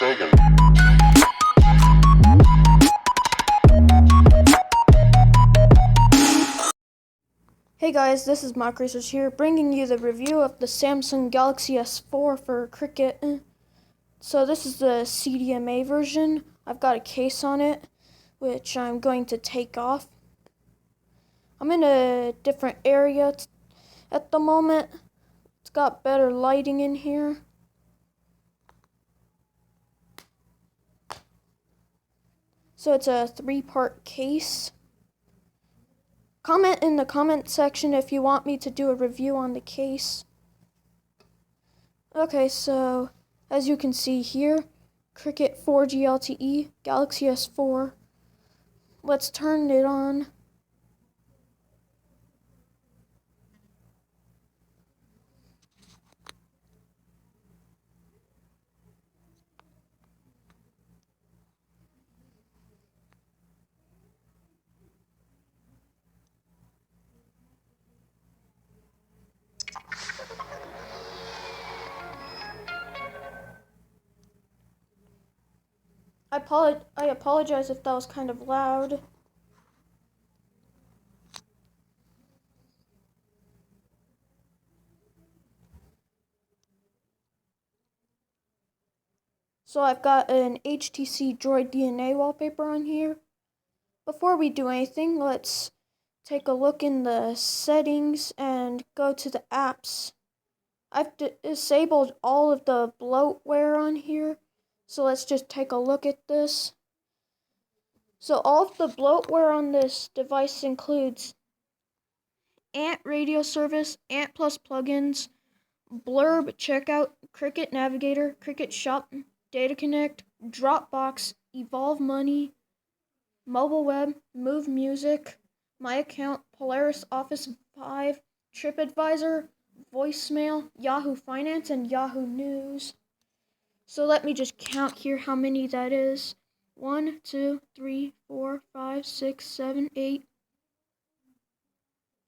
Sagan. Hey guys, this is Mock Racers here, bringing you the review of the Samsung Galaxy S4 for cricket. So this is the CDMA version. I've got a case on it, which I'm going to take off. I'm in a different area at the moment. It's got better lighting in here. So it's a 3-part case. Comment in the comment section if you want me to do a review on the case. Okay, so as you can see here, Cricket 4G LTE, Galaxy S4. Let's turn it on. I apologize if that was kind of loud. So I've got an HTC Droid DNA wallpaper on here. Before we do anything, let's take a look in the settings and go to the apps. I've disabled all of the bloatware on here. So let's just take a look at this. So all of the bloatware on this device includes Ant Radio Service, Ant Plus plugins, Blurb Checkout, Cricket Navigator, Cricket Shop, Data Connect, Dropbox, Evolve Money, Mobile Web, Move Music, My Account, Polaris Office 5, TripAdvisor, Voicemail, Yahoo Finance, and Yahoo News. So let me just count here how many that is. 1, 2, 3, 4, 5, 6, 7, 8,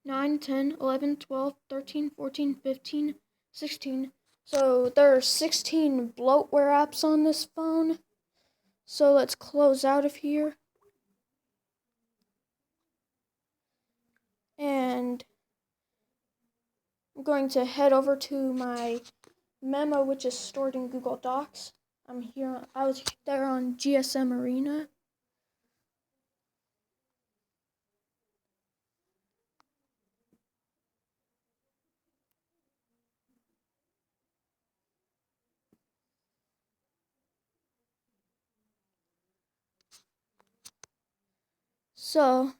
9, 10, 11, 12, 13, 14, 15, 16. So there are 16 bloatware apps on this phone. So let's close out of here. And I'm going to head over to my memo, which is stored in Google Docs. I was there on GSM Arena. So,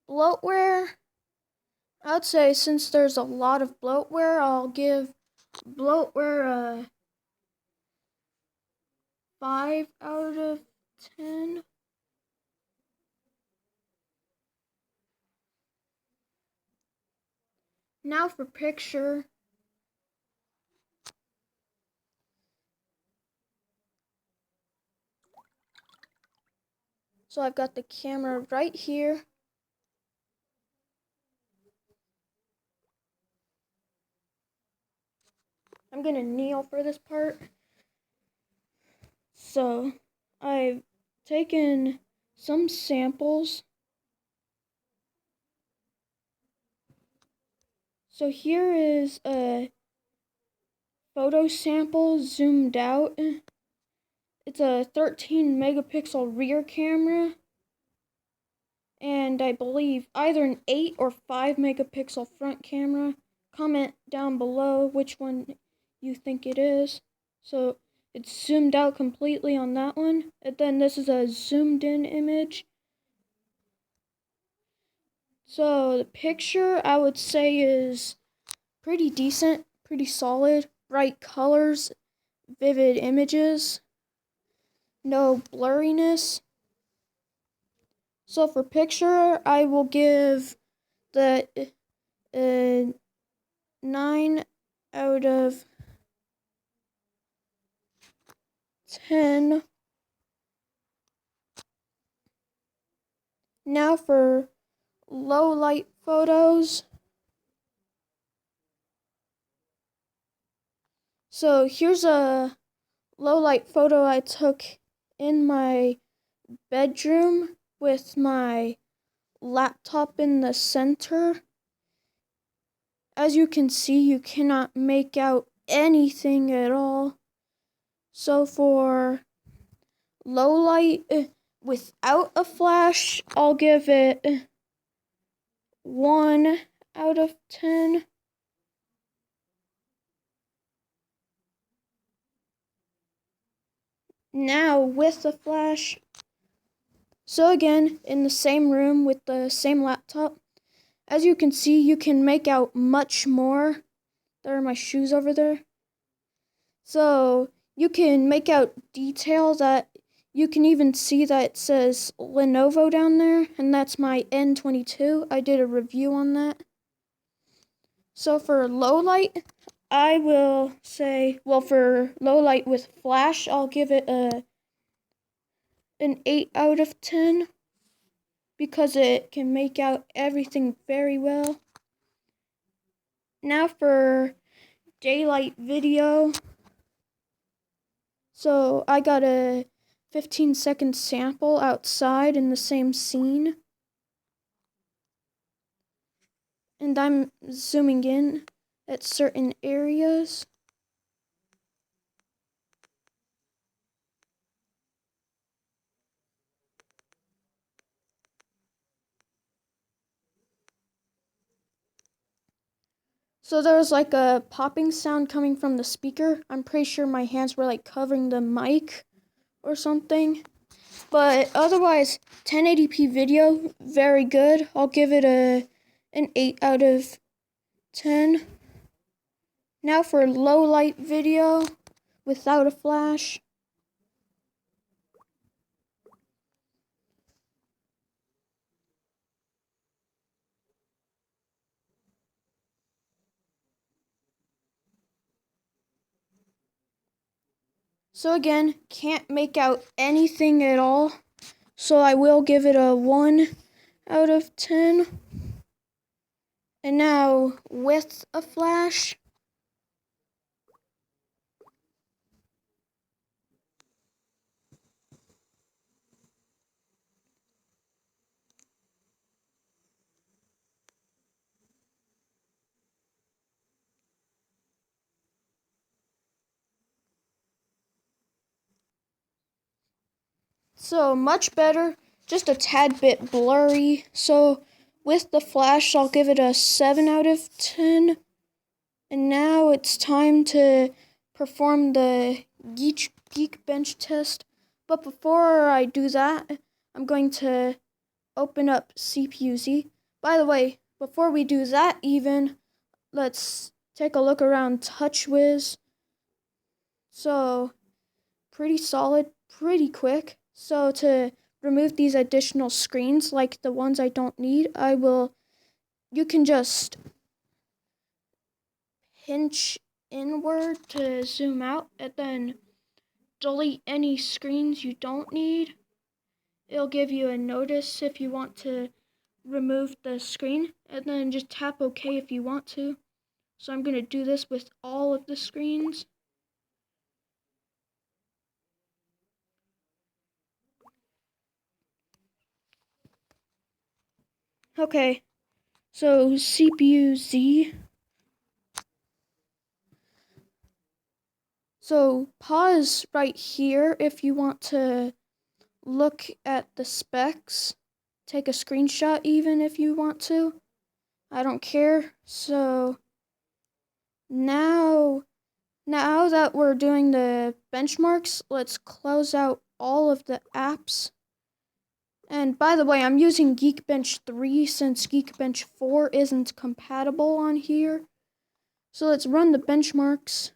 bloatware, I would say since there's a lot of bloatware, I'll give bloatware a 5 out of 10. Now for picture. So I've got the camera right here. I'm going to kneel for this part. So I've taken some samples. So here is a photo sample zoomed out. It's a 13 megapixel rear camera. And I believe either an 8 or 5 megapixel front camera. Comment down below which one you think it is. So it's zoomed out completely on that one. And then this is a zoomed in image. So the picture I would say is pretty decent, pretty solid. Bright colors, vivid images, no blurriness. So for picture, I will give the 9 out of 10. Now for low light photos. So here's a low light photo I took in my bedroom with my laptop in the center. As you can see, you cannot make out anything at all. So for low light without a flash, I'll give it 1 out of 10. Now with the flash, so again, in the same room with the same laptop, as you can see, you can make out much more. There are my shoes over there. So you can make out detail that you can even see that it says Lenovo down there, and that's my N22. I did a review on that. So for low light, I will say, well, for low light with flash, I'll give it an 8 out of 10 because it can make out everything very well. Now for daylight video. So I got a 15-second sample outside in the same scene. And I'm zooming in at certain areas. So there was like a popping sound coming from the speaker. I'm pretty sure my hands were like covering the mic or something. But otherwise, 1080p video, very good. I'll give it an 8 out of 10. Now for low light video without a flash. So again, can't make out anything at all. So I will give it a 1 out of 10. And now with a flash. So much better, just a tad bit blurry. So with the flash, I'll give it a 7 out of 10. And now it's time to perform the Geekbench test. But before I do that, I'm going to open up CPU-Z. By the way, before we do that even, let's take a look around TouchWiz. So pretty solid, pretty quick. So to remove these additional screens, like the ones I don't need, you can just pinch inward to zoom out and then delete any screens you don't need. It'll give you a notice if you want to remove the screen, and then just tap OK if you want to. So I'm going to do this with all of the screens. Okay, so CPU-Z. So pause right here if you want to look at the specs. Take a screenshot even if you want to. I don't care. So now that we're doing the benchmarks, let's close out all of the apps. And by the way, I'm using Geekbench 3 since Geekbench 4 isn't compatible on here. So let's run the benchmarks.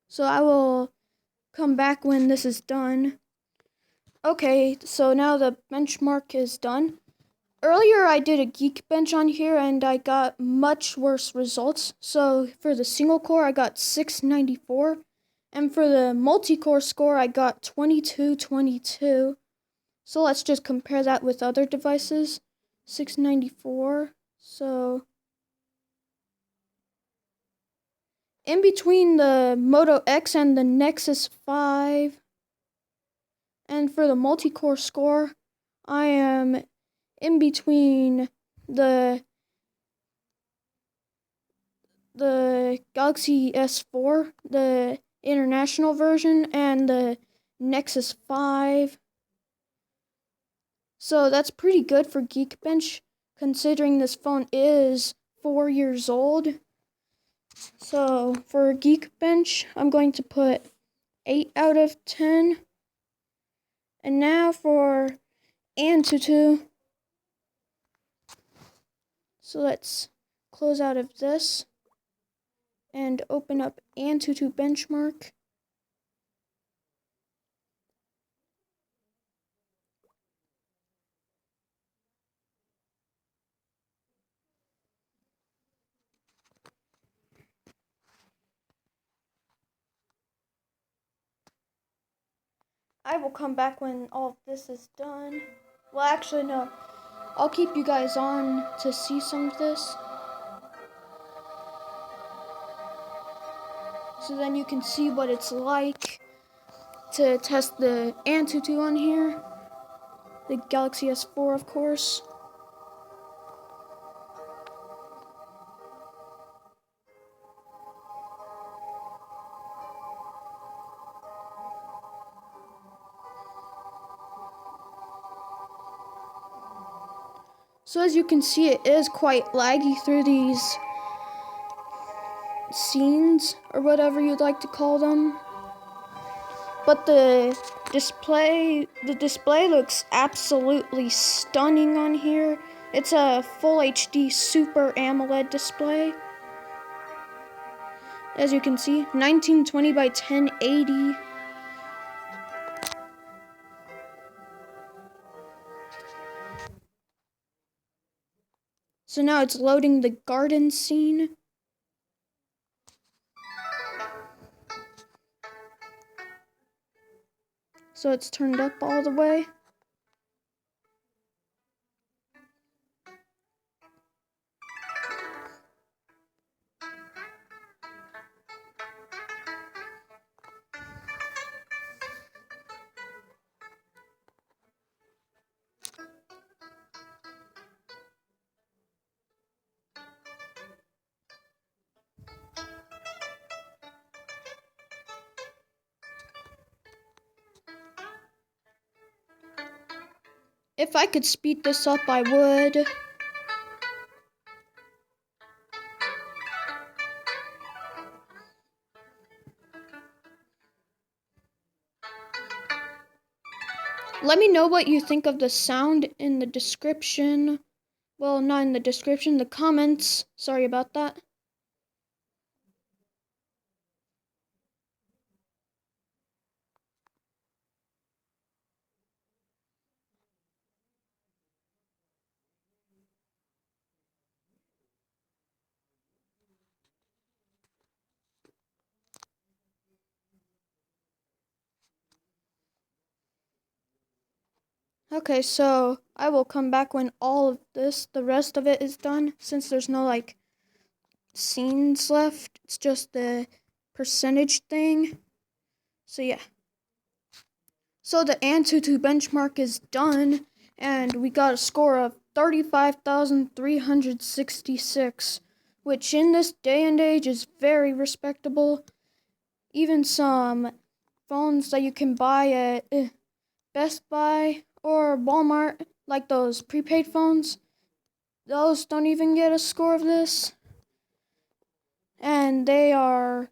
So I will come back when this is done. Okay, so now the benchmark is done. Earlier I did a Geekbench on here and I got much worse results. So for the single core I got 694. And for the multi-core score I got 2222. So let's just compare that with other devices. 694. So in between the Moto X and the Nexus 5. And for the multi-core score, I am in between the Galaxy S4, the international version, and the Nexus 5. So that's pretty good for Geekbench, considering this phone is 4 years old. So for Geekbench, I'm going to put 8 out of 10. And now for Antutu. So let's close out of this and open up Antutu benchmark. I will come back when all of this is done. Well, actually, no. I'll keep you guys on to see some of this. So then you can see what it's like to test the Antutu on here. The Galaxy S4, of course. So as you can see, it is quite laggy through these scenes, or whatever you'd like to call them. But the display looks absolutely stunning on here. It's a full HD Super AMOLED display. As you can see, 1920 by 1080. So now it's loading the garden scene. So it's turned up all the way. If I could speed this up, I would. Let me know what you think of the sound in the description. Well, not in the description, the comments. Sorry about that. Okay, so I will come back when all of this, the rest of it is done, since there's no like scenes left. It's just the percentage thing. So yeah. So the Antutu benchmark is done, and we got a score of 35,366, which in this day and age is very respectable. Even some phones that you can buy at Best Buy or Walmart, like those prepaid phones, those don't even get a score of this. And they are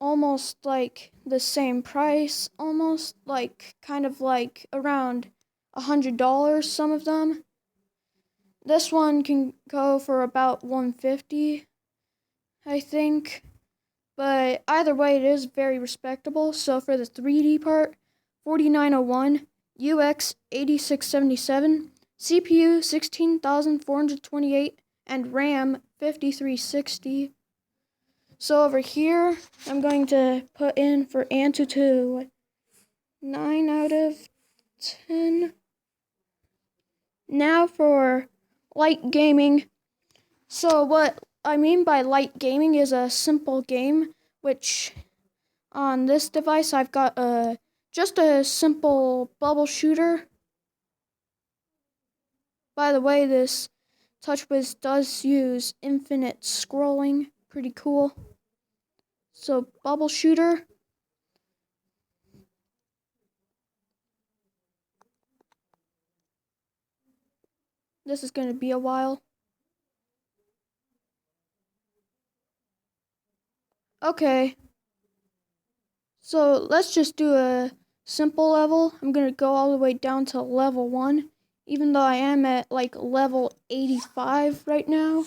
almost like the same price, almost like kind of like around $100, some of them. This one can go for about $150, I think. But either way, it is very respectable. So for the 3D part, 4901, UX 8677, CPU 16,428, and RAM 5360. So over here, I'm going to put in for Antutu 9 out of 10. Now for light gaming. So what I mean by light gaming is a simple game which on this device I've got just a simple bubble shooter. By the way, this TouchWiz does use infinite scrolling, pretty cool. So bubble shooter. This is going to be a while. Okay. So let's just do a simple level. I'm going to go all the way down to level 1, even though I am at like level 85 right now.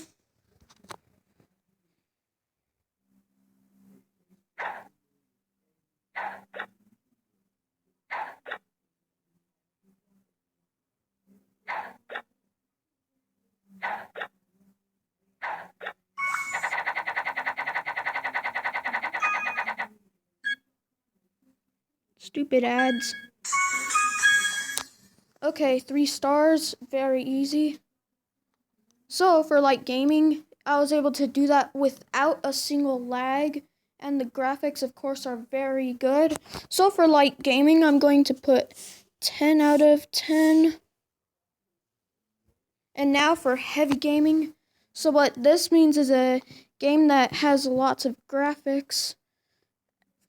Stupid ads. Okay, 3 stars, very easy. So for like gaming, I was able to do that without a single lag, and the graphics of course are very good. So for light gaming, I'm going to put 10 out of 10. And now for heavy gaming. So what this means is a game that has lots of graphics,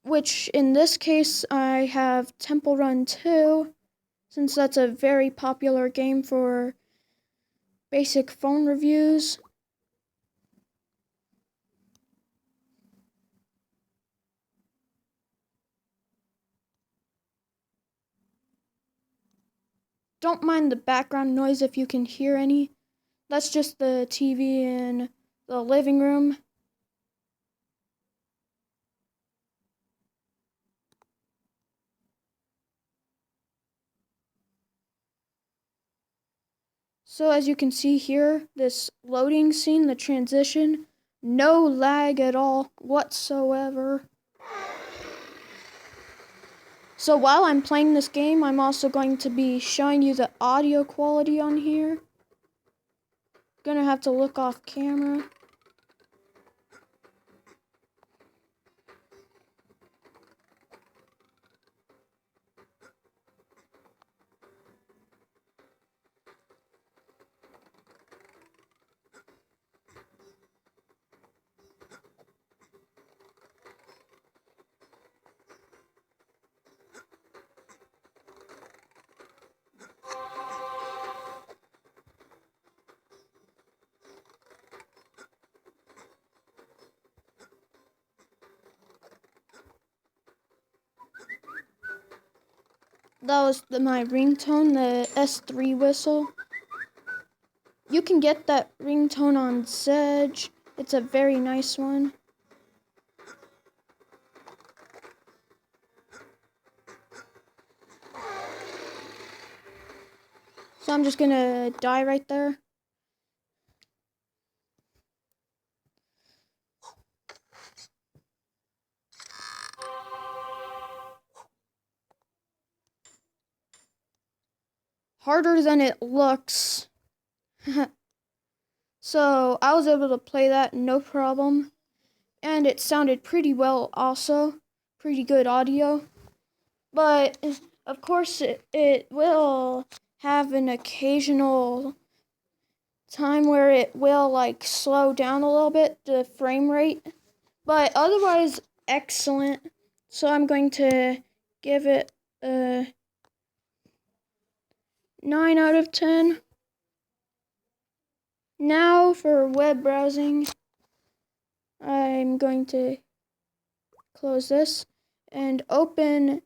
which in this case I have Temple Run 2, since that's a very popular game for basic phone reviews. Don't mind the background noise if you can hear any. That's just the TV in the living room. So as you can see here, this loading scene, the transition, no lag at all whatsoever. So while I'm playing this game, I'm also going to be showing you the audio quality on here. Gonna have to look off camera. That was my ringtone, the S3 whistle. You can get that ringtone on Zedge. It's a very nice one. So I'm just gonna die right there. Harder than it looks. So I was able to play that no problem. And it sounded pretty well also. Pretty good audio. But of course it will have an occasional time where it will like slow down a little bit, the frame rate. But otherwise excellent. So I'm going to give it a 9 out of 10. Now for web browsing, I'm going to close this and open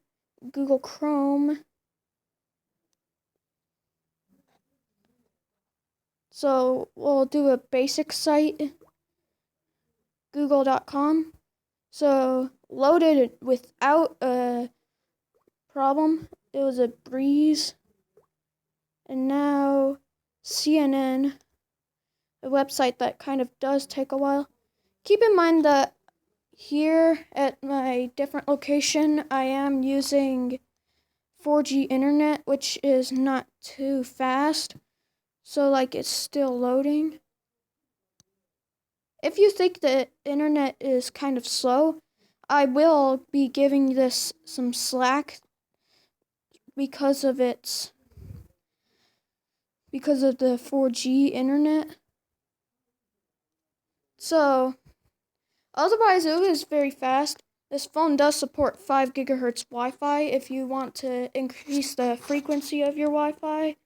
Google Chrome. So we'll do a basic site, google.com. So loaded without a problem. It was a breeze. And now CNN, a website that kind of does take a while. Keep in mind that here at my different location, I am using 4G internet, which is not too fast. So like it's still loading. If you think the internet is kind of slow, I will be giving this some slack because of the 4G internet. So, otherwise it was very fast. This phone does support 5 gigahertz Wi-Fi if you want to increase the frequency of your Wi-Fi.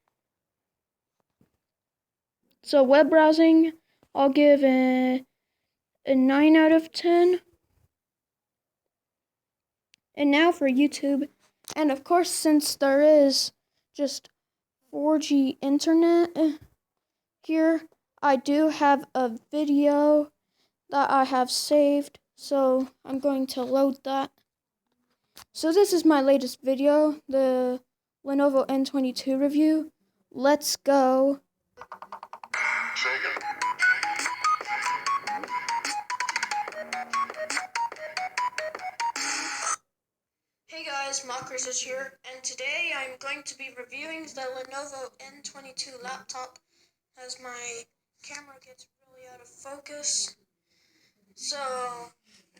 So web browsing, I'll give a 9 out of 10. And now for YouTube. And of course, since there is just 4G internet here, I do have a video that I have saved. So I'm going to load that. So this is my latest video, the Lenovo N22 review. Let's go. Hey guys, Mockers is here, and today I'm going to be reviewing the Lenovo N22 laptop as my camera gets really out of focus. So,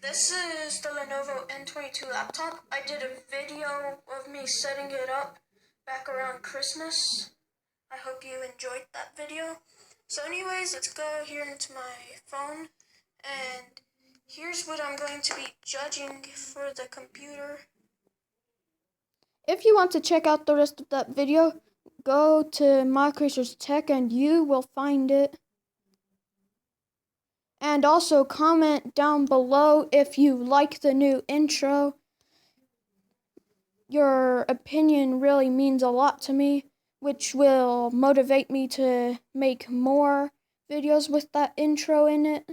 this is the Lenovo N22 laptop. I did a video of me setting it up back around Christmas. I hope you enjoyed that video. So anyways, let's go here into my phone, and here's what I'm going to be judging for the computer. If you want to check out the rest of that video, go to MyCreator's Tech and you will find it. And also comment down below if you like the new intro. Your opinion really means a lot to me, which will motivate me to make more videos with that intro in it.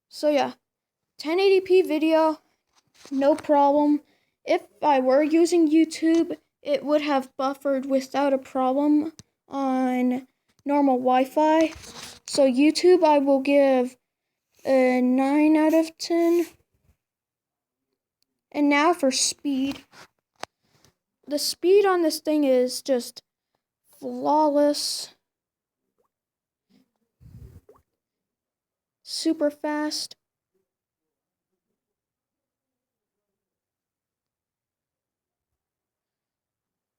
So yeah, 1080p video, no problem. If I were using YouTube, it would have buffered without a problem on normal Wi-Fi. So YouTube, I will give a 9 out of 10. And now for speed. The speed on this thing is just flawless. Super fast.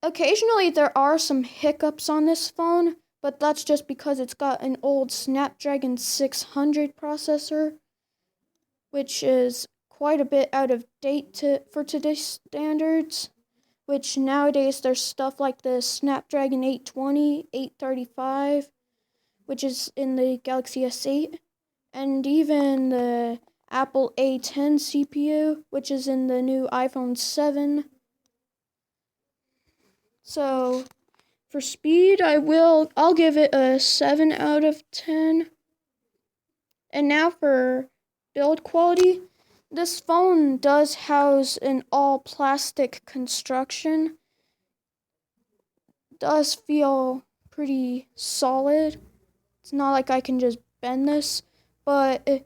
Occasionally there are some hiccups on this phone, but that's just because it's got an old Snapdragon 600 processor, which is quite a bit out of date for today's standards, which nowadays there's stuff like the Snapdragon 820, 835, which is in the Galaxy S8, and even the Apple A10 CPU, which is in the new iPhone 7. So, for speed, I'll give it a 7 out of 10. And now for build quality. This phone does house an all-plastic construction. Does feel pretty solid. It's not like I can just bend this. But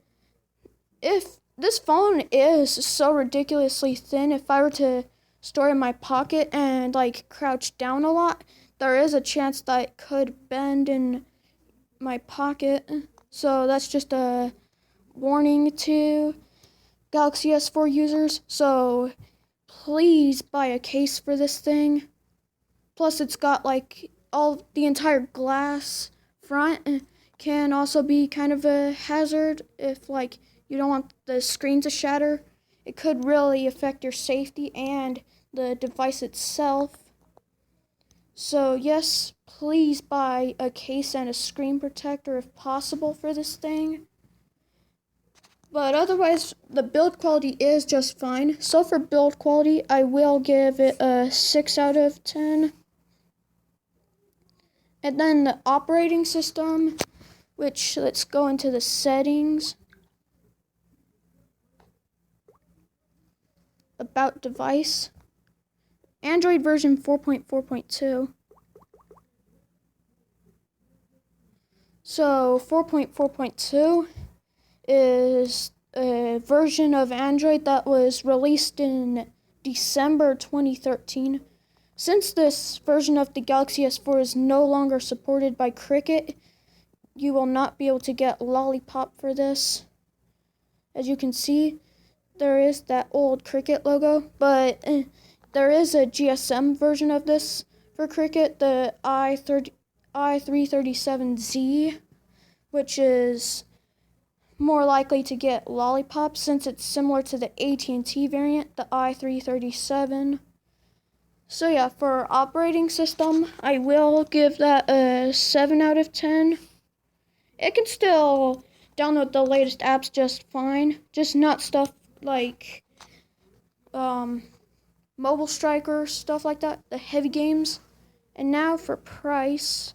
if this phone is so ridiculously thin, if I were to store in my pocket and crouch down a lot, there is a chance that it could bend in my pocket. So that's just a warning to Galaxy S4 users. So please buy a case for this thing. Plus it's got the entire glass front can also be kind of a hazard if you don't want the screen to shatter. It could really affect your safety and the device itself. So yes, please buy a case and a screen protector if possible for this thing. But otherwise, the build quality is just fine. So for build quality, I will give it a 6 out of 10. And then the operating system, which let's go into the settings. About device. Android version 4.4.2. So 4.4.2 is a version of Android that was released in December 2013. Since this version of the Galaxy S4 is no longer supported by Cricket, you will not be able to get Lollipop for this. As you can see, there is that old Cricket logo, but there is a GSM version of this for Cricket, the i337Z, which is more likely to get lollipops since it's similar to the AT&T variant, the i337. So yeah, for operating system, I will give that a 7 out of 10. It can still download the latest apps just fine, just not stuff like Mobile Striker, stuff like that, the heavy games. And now for price,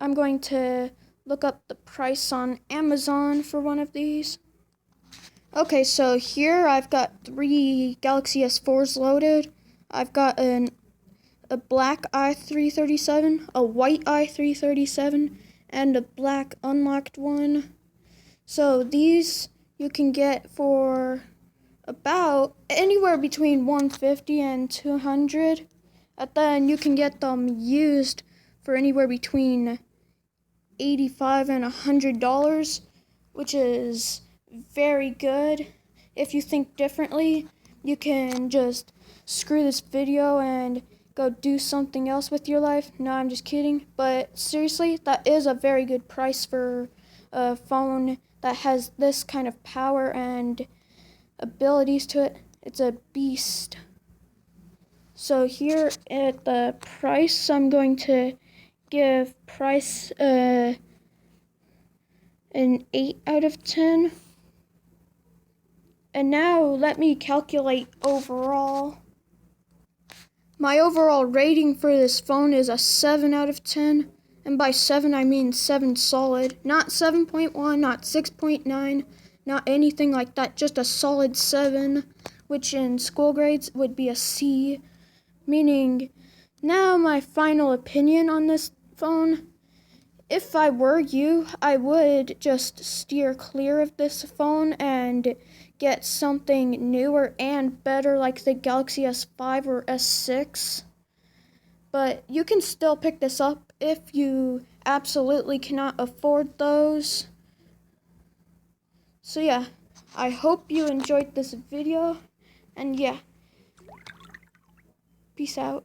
I'm going to look up the price on Amazon for one of these. Okay, so here I've got 3 Galaxy S4s loaded. I've got a black i337, a white i337, and a black unlocked one. So these you can get for about anywhere between $150 and $200. And then you can get them used for anywhere between $85 and $100, which is very good. If you think differently, you can just screw this video and go do something else with your life. No, I'm just kidding. But seriously, that is a very good price for a phone that has this kind of power and abilities to it. It's a beast. So here at the price, I'm going to give price an 8 out of 10. And now let me calculate overall. My overall rating for this phone is a 7 out of 10. And by 7, I mean 7 solid. Not 7.1, not 6.9, not anything like that. Just a solid 7, which in school grades would be a C. Meaning, now my final opinion on this phone. If I were you, I would just steer clear of this phone and get something newer and better like the Galaxy S5 or S6. But you can still pick this up if you absolutely cannot afford those. So yeah, I hope you enjoyed this video, and yeah, peace out.